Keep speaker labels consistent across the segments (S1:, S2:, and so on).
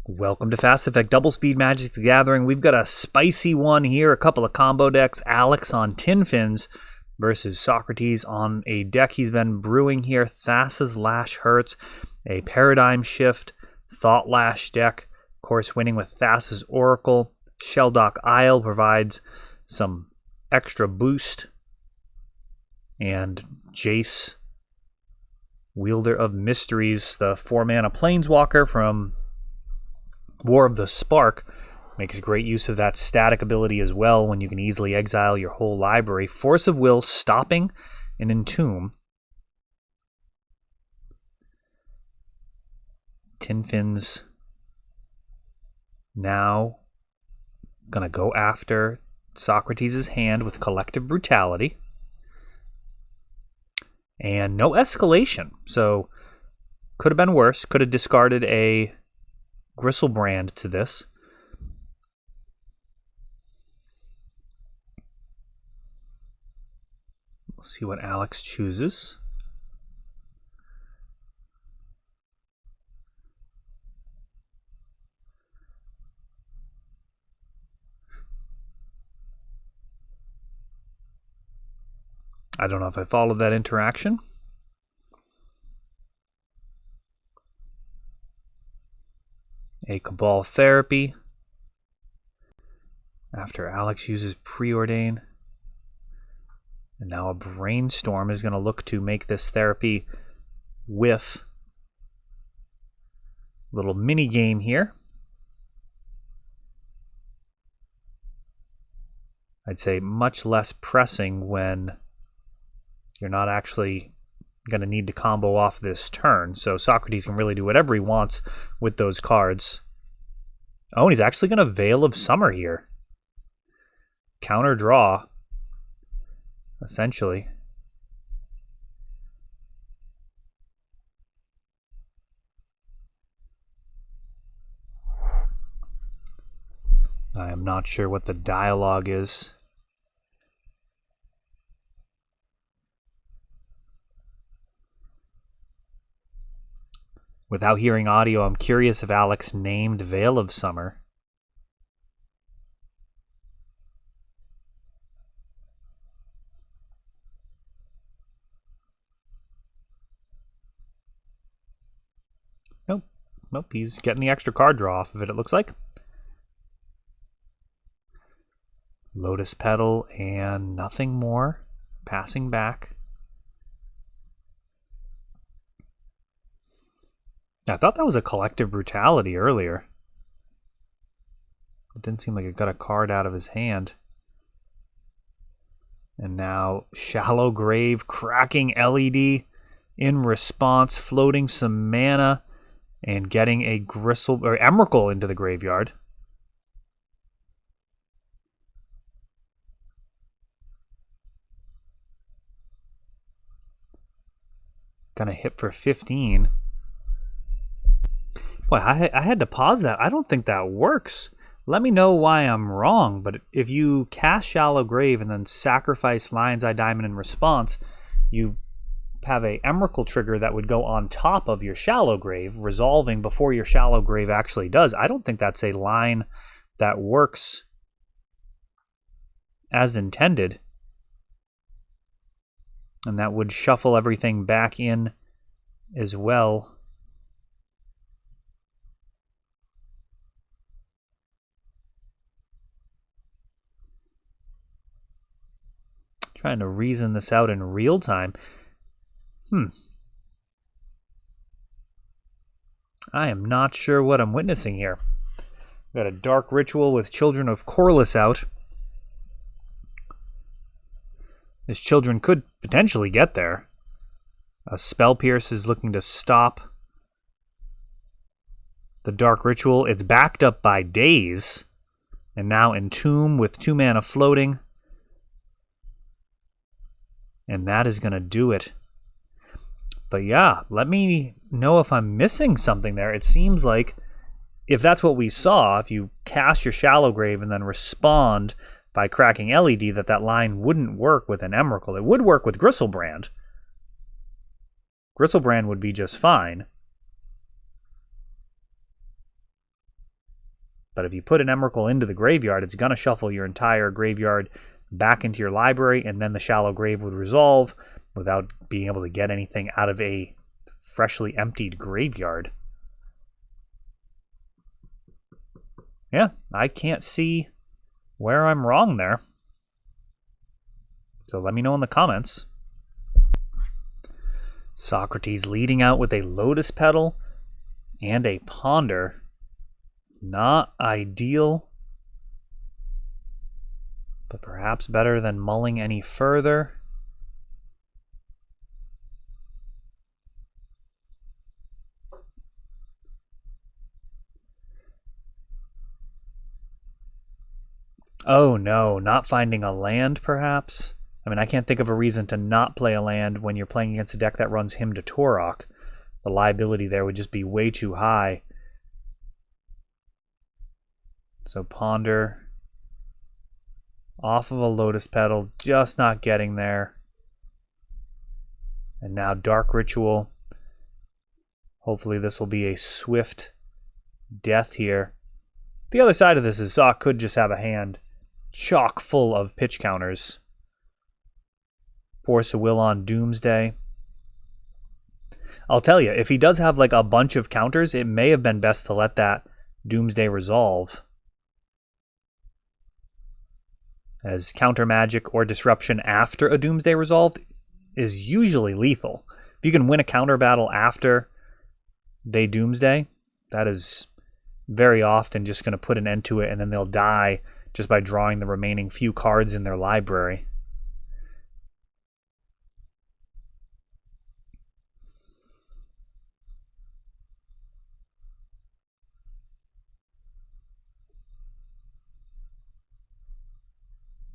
S1: Welcome to Fast Effect Double Speed Magic the Gathering. We've got a spicy one here, a couple of combo decks. Alex on Tin Fins versus Socrates on a deck he's been brewing here. Thassa's Lash Hurts, a Paradigm Shift, Thought Lash deck. Of course, winning with Thassa's Oracle. Shelldock Isle provides some extra boost. And Jace, Wielder of Mysteries, the 4-mana Planeswalker from War of the Spark, makes great use of that static ability as well when you can easily exile your whole library. Force of Will, stopping and Entomb. Tin Fins now gonna go after Socrates' hand with Collective Brutality. And no escalation, so could have been worse. Could have discarded a Gristlebrand to this. We'll see what Alex chooses. I don't know if I followed that interaction. A Cabal Therapy. After Alex uses Preordain. And now a Brainstorm is going to look to make this therapy with a little mini game here. I'd say much less pressing when you're not actually going to need to combo off this turn. So Socrates can really do whatever he wants with those cards. Oh, and he's actually going to Veil of Summer here. Counter draw, essentially. I am not sure what the dialogue is. Without hearing audio, I'm curious if Alex named Veil of Summer. Nope, he's getting the extra card draw off of it, it looks like. Lotus Petal and nothing more. Passing back. I thought that was a Collective Brutality earlier. It didn't seem like it got a card out of his hand. And now Shallow Grave, cracking LED in response, floating some mana and getting a Emrakul into the graveyard. Gonna hit for 15. Boy, I had to pause that. I don't think that works. Let me know why I'm wrong, but if you cast Shallow Grave and then sacrifice Lion's Eye Diamond in response, you have a Emrakul trigger that would go on top of your Shallow Grave, resolving before your Shallow Grave actually does. I don't think that's a line that works as intended. And that would shuffle everything back in as well. Trying to reason this out in real time. I am not sure what I'm witnessing here. Got a Dark Ritual with Children of Corliss out. His children could potentially get there. A Spell Pierce is looking to stop the Dark Ritual. It's backed up by Daze. And now Entomb with 2 mana floating. And that is going to do it. But yeah, let me know if I'm missing something there. It seems like if that's what we saw, if you cast your Shallow Grave and then respond by cracking LED, that line wouldn't work with an Emrakul. It would work with Gristlebrand. Gristlebrand would be just fine. But if you put an Emrakul into the graveyard, it's going to shuffle your entire graveyard back into your library, and then the Shallow Grave would resolve without being able to get anything out of a freshly emptied graveyard. Yeah, I can't see where I'm wrong there. So let me know in the comments. Socrates leading out with a Lotus Petal and a Ponder. Not ideal, but perhaps better than mulling any further. Oh no, not finding a land perhaps? I mean, I can't think of a reason to not play a land when you're playing against a deck that runs Hymn to Torok. The liability there would just be way too high. So Ponder off of a Lotus Petal, just not getting there. And now Dark Ritual. Hopefully this will be a swift death here. The other side of this is Sock could just have a hand chock full of pitch counters. Force of Will on Doomsday. I'll tell you, if he does have like a bunch of counters, it may have been best to let that Doomsday resolve. As counter magic or disruption after a Doomsday resolved is usually lethal. If you can win a counter battle after they Doomsday, that is very often just going to put an end to it, and then they'll die just by drawing the remaining few cards in their library.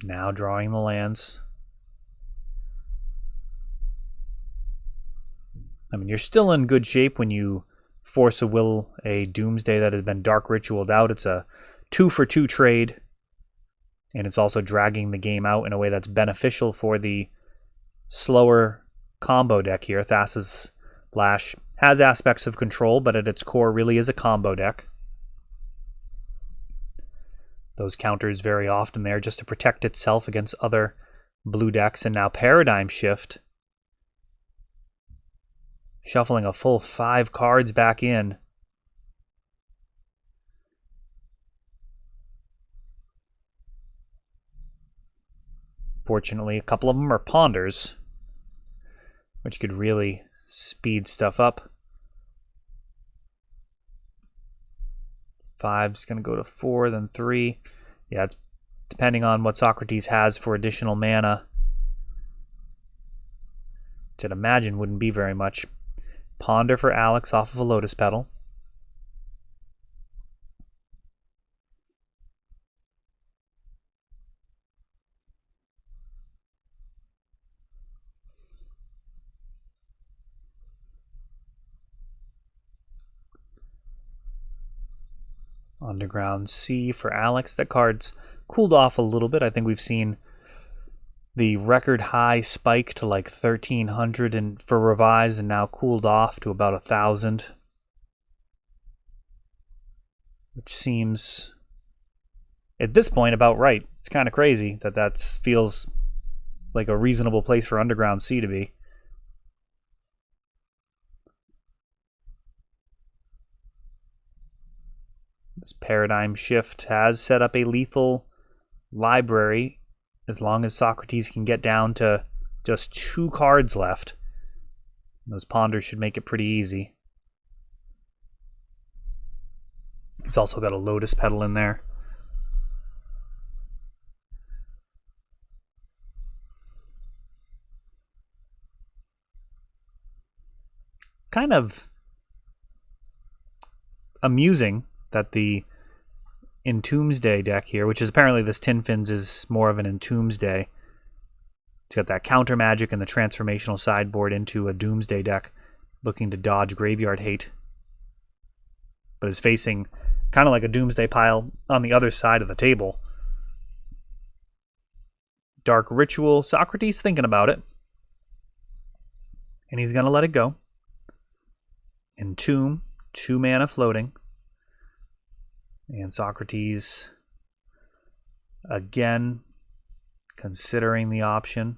S1: Now drawing the lands. I mean, you're still in good shape when you Force of Will a Doomsday that has been Dark Ritualed out. It's a 2-for-2 trade, and it's also dragging the game out in a way that's beneficial for the slower combo deck here. Thassa's Lash has aspects of control, but at its core really is a combo deck. Those counters very often there just to protect itself against other blue decks. And now Paradigm Shift. Shuffling a full 5 cards back in. Fortunately, a couple of them are Ponders, which could really speed stuff up. 5's going to go to 4, then 3. Yeah, it's depending on what Socrates has for additional mana. Which I'd imagine wouldn't be very much. Ponder for Alex off of a Lotus Petal. Underground Sea for Alex. That card's cooled off a little bit. I think we've seen the record high spike to like 1,300 and for Revised, and now cooled off to about 1,000. Which seems, at this point, about right. It's kind of crazy that feels like a reasonable place for Underground Sea to be. This Paradigm Shift has set up a lethal library as long as Socrates can get down to just 2 cards left. Those Ponders should make it pretty easy. He's also got a Lotus Petal in there. Kind of amusing that the Entombsday deck here, which is apparently this Tin Fins is more of an Entombsday. It's got that counter magic and the transformational sideboard into a Doomsday deck looking to dodge graveyard hate. But is facing kind of like a Doomsday pile on the other side of the table. Dark Ritual. Socrates thinking about it. And he's going to let it go. Entomb, 2 mana floating. And Socrates, again, considering the option.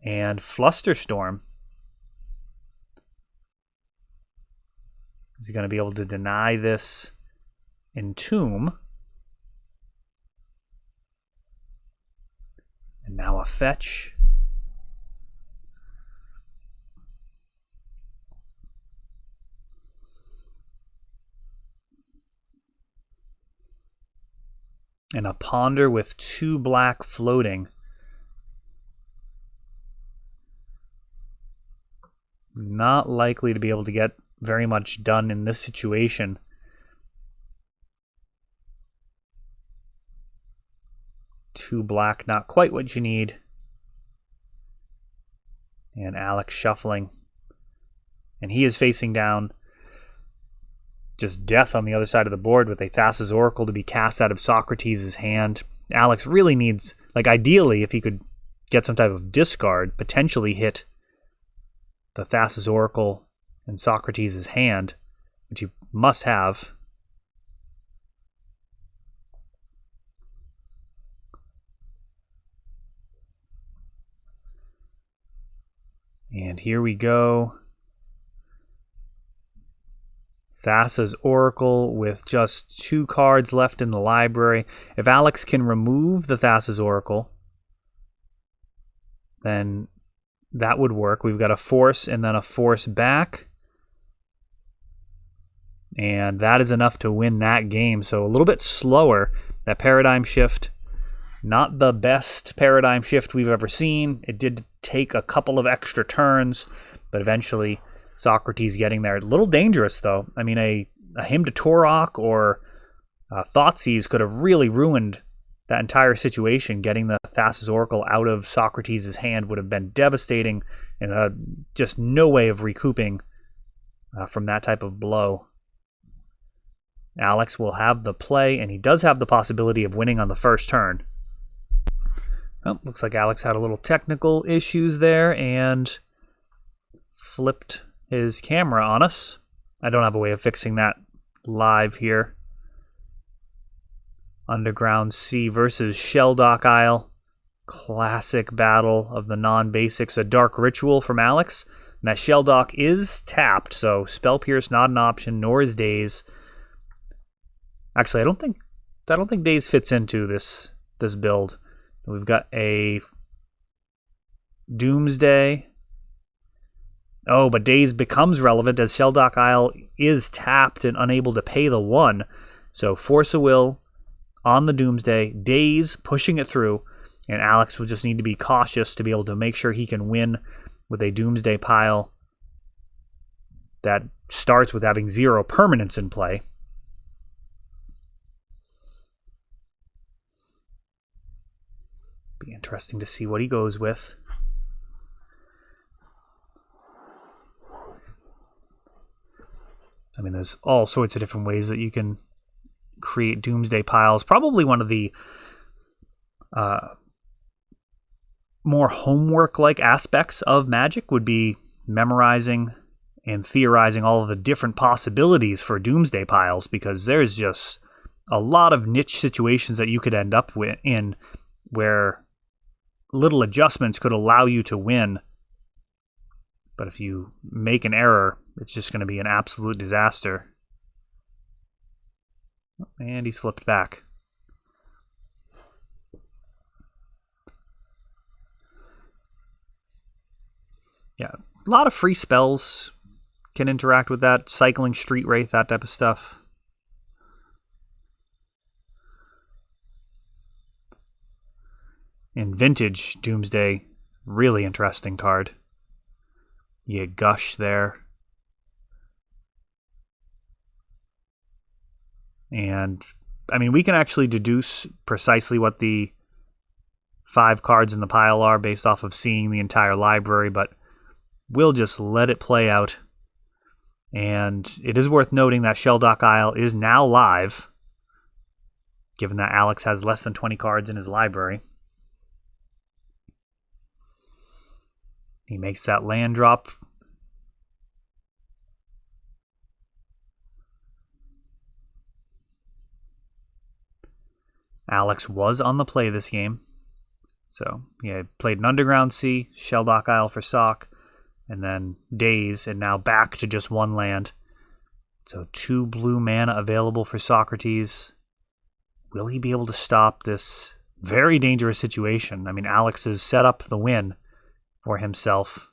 S1: And Flusterstorm. Is he going to be able to deny this Entomb? And now a fetch. And a Ponder with 2 black floating. Not likely to be able to get very much done in this situation. Two black, not quite what you need. And Alex shuffling. And he is facing down just death on the other side of the board with a Thassa's Oracle to be cast out of Socrates' hand. Alex really needs, like ideally, if he could get some type of discard, potentially hit the Thassa's Oracle in Socrates' hand, which he must have. And here we go. Thassa's Oracle with just 2 cards left in the library. If Alex can remove the Thassa's Oracle, then that would work. We've got a force and then a force back. And that is enough to win that game. So a little bit slower. That paradigm shift, not the best paradigm shift we've ever seen. It did take a couple of extra turns, but eventually Socrates getting there. A little dangerous, though. I mean, a Hymn to Torok or Thoughtseize could have really ruined that entire situation. Getting the Thassa's Oracle out of Socrates' hand would have been devastating, and just no way of recouping from that type of blow. Alex will have the play, and he does have the possibility of winning on the first turn. Oh, looks like Alex had a little technical issues there and flipped his camera on us. I don't have a way of fixing that live here. Underground Sea versus Shelldock Isle. Classic battle of the non-basics. A Dark Ritual from Alex. And that Shelldock is tapped, so Spell Pierce not an option, nor is Daze. Actually, I don't think Daze fits into this build. We've got a Doomsday. Oh, but Daze becomes relevant as Shelldock Isle is tapped and unable to pay the 1. So Force of Will on the Doomsday, Daze pushing it through, and Alex will just need to be cautious to be able to make sure he can win with a Doomsday pile that starts with having 0 permanents in play. Be interesting to see what he goes with. I mean, there's all sorts of different ways that you can create Doomsday piles. Probably one of the more homework-like aspects of Magic would be memorizing and theorizing all of the different possibilities for Doomsday piles, because there's just a lot of niche situations that you could end up in where little adjustments could allow you to win. But if you make an error, it's just going to be an absolute disaster. And he slipped back. Yeah, a lot of free spells can interact with that. Cycling Street Wraith, that type of stuff. In Vintage, Doomsday, really interesting card. You get Gush there. And, I mean, we can actually deduce precisely what the 5 cards in the pile are based off of seeing the entire library, but we'll just let it play out. And it is worth noting that Shelldock Isle is now live, given that Alex has less than 20 cards in his library. He makes that land drop. Alex was on the play this game. So he played an Underground Sea, Shelldock Isle for Sock, and then Daze, and now back to just one land. So 2 blue mana available for Socrates. Will he be able to stop this very dangerous situation? I mean, Alex has set up the win for himself.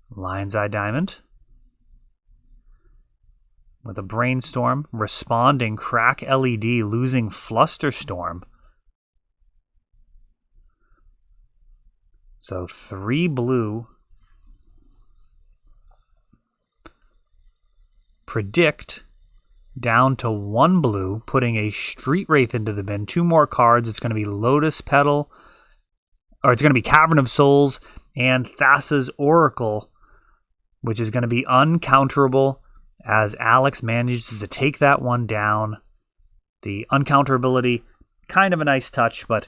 S1: Lion's Eye Diamond. With a Brainstorm, responding, crack LED, losing Flusterstorm. So 3 blue. Predict down to 1 blue, putting a Street Wraith into the bin. 2 more cards. It's going to be Lotus Petal, or it's going to be Cavern of Souls and Thassa's Oracle, which is going to be uncounterable as Alex manages to take that one down. The uncounterability, kind of a nice touch, but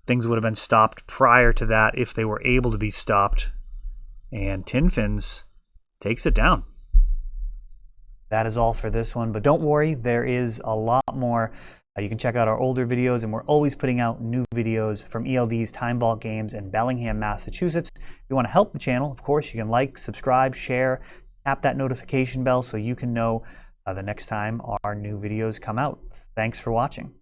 S1: things would have been stopped prior to that if they were able to be stopped. And Tin Fins takes it down. That is all for this one, but don't worry, there is a lot more. You can check out our older videos, and we're always putting out new videos from ELD's Time Vault Games in Bellingham, Massachusetts. If you want to help the channel, of course, you can like, subscribe, share, tap that notification bell so you can know the next time our new videos come out. Thanks for watching.